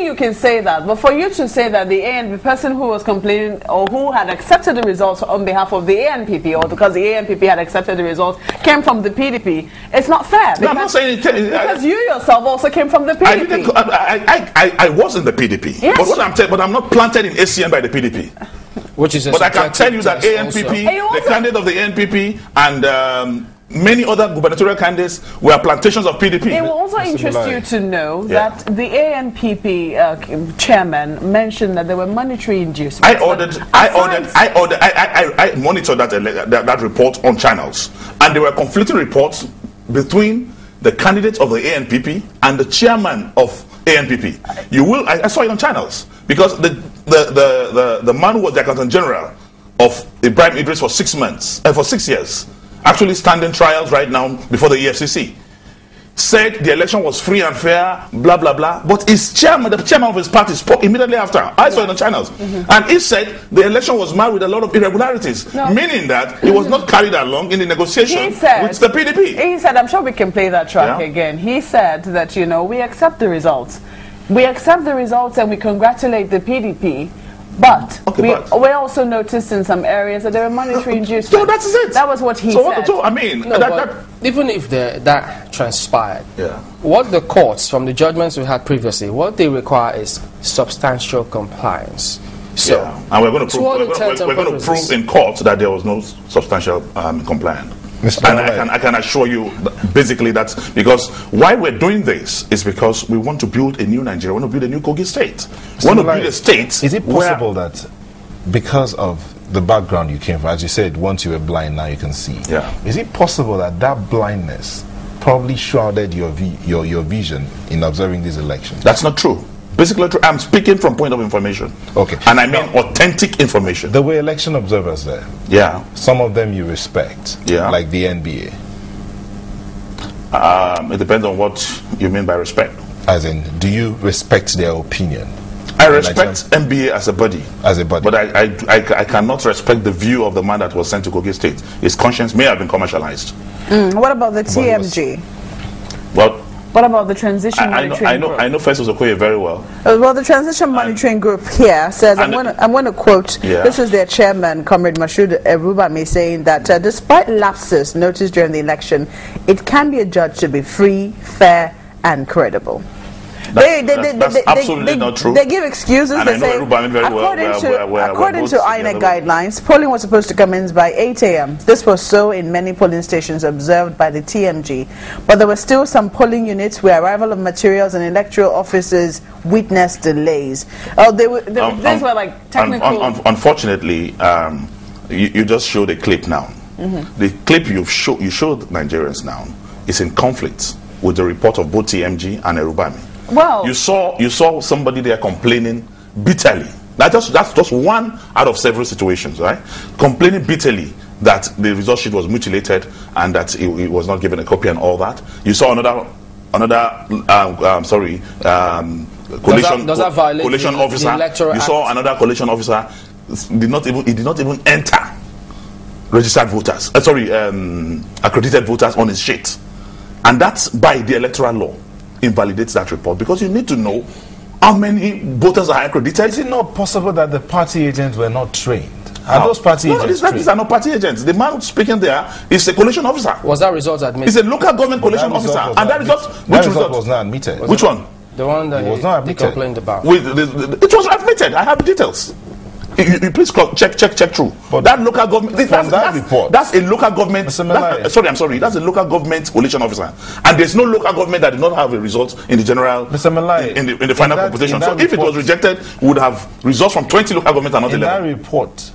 you can say that, but for you to say that the person who was complaining or who had accepted the results on behalf of the ANPP, or because the ANPP had accepted the results, came from the PDP, it's not fair. Because, no, I'm not saying because you yourself also came from the PDP. I was in the PDP, yes. But what I'm saying, but I'm not planted in ACN by the PDP. Which is but I can tell you that ANPP, the candidate of the ANPP, and many other gubernatorial candidates were plantations of PDP. It will also interest you to know that the ANPP chairman mentioned that there were monetary inducements. I monitored that report on channels, and there were conflicting reports between the candidate of the ANPP and the chairman of ANPP. I saw it on channels, because the man who was the accountant general of Ibrahim Idris for 6 months, for 6 years, actually standing trials right now before the EFCC, said the election was free and fair, blah blah blah. But his chairman, the chairman of his party, spoke immediately after. I saw it on channels, and he said the election was marred with a lot of irregularities, meaning that it was not carried along in the negotiation with the PDP. He said, I'm sure we can play that track again. He said that, you know, we accept the results. We accept the results and we congratulate the PDP. But we also noticed in some areas that there were monetary inducements. So that's it. That was what he said. So I mean, even if that transpired, what the courts, from the judgments we had previously, what they require is substantial compliance. So, and we're going to prove in court that there was no substantial compliance. And I can assure you, basically, that's because why we're doing this is because we want to build a new Nigeria. We want to build a new Kogi state. We want to build a state. Is it possible that because of the background you came from, as you said, once you were blind, now you can see? Yeah. Is it possible that that blindness probably shrouded your vision in observing these elections? That's not true. Basically, I'm speaking from point of information. Okay. And I mean authentic information. There were election observers there. Yeah. Some of them you respect. Yeah. Like the NBA. It depends on what you mean by respect. As in, do you respect their opinion? I respect NBA as a body. As a body. But I cannot respect the view of the man that was sent to Kogi State. His conscience may have been commercialized. What about the TMG? Well, what about the transition monitoring group? I know Festus Okoye very well. Well, the transition monitoring group here says, I'm going to quote, this is their chairman, Comrade Mashood Erubami, saying that despite lapses noticed during the election, it can be adjudged to be free, fair, and credible. That's absolutely not true. They give excuses. And they say, according to INEC guidelines, polling was supposed to commence by 8 a.m. This was so in many polling stations observed by the TMG. But there were still some polling units where arrival of materials and electoral officers witnessed delays. These were like technical... Unfortunately, you just showed a clip now. The clip you showed Nigerians now is in conflict with the report of both TMG and Erubami. Well, you saw somebody there complaining bitterly. That's just one out of several situations, right? Complaining bitterly that the result sheet was mutilated and that he was not given a copy and all that. You saw another coalition officer. You saw another coalition officer did not even enter registered voters. Accredited voters on his sheet, and that's by the electoral law. Invalidates that report, because you need to know how many voters are accredited. Is it not possible that the party agents were not trained? Are those party agents trained? These are not party agents. The man speaking there is a coalition officer. Was that result admitted? He's a local government coalition officer. And that result was not admitted. Which one? The one that was not admitted. Complained about. It was admitted. I have details. You please check through. But that local government, that's a local government. That's a local government coalition officer, and there's no local government that did not have a result in the general in the final computation. So if it was rejected, we would have results from 20 local governments and not 11. In that report,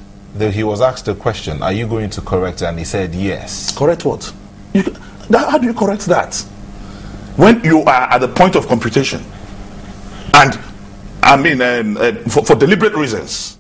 he was asked a question: "Are you going to correct?" And he said, "Yes." Correct what? How do you correct that when you are at the point of computation? And I mean, for deliberate reasons.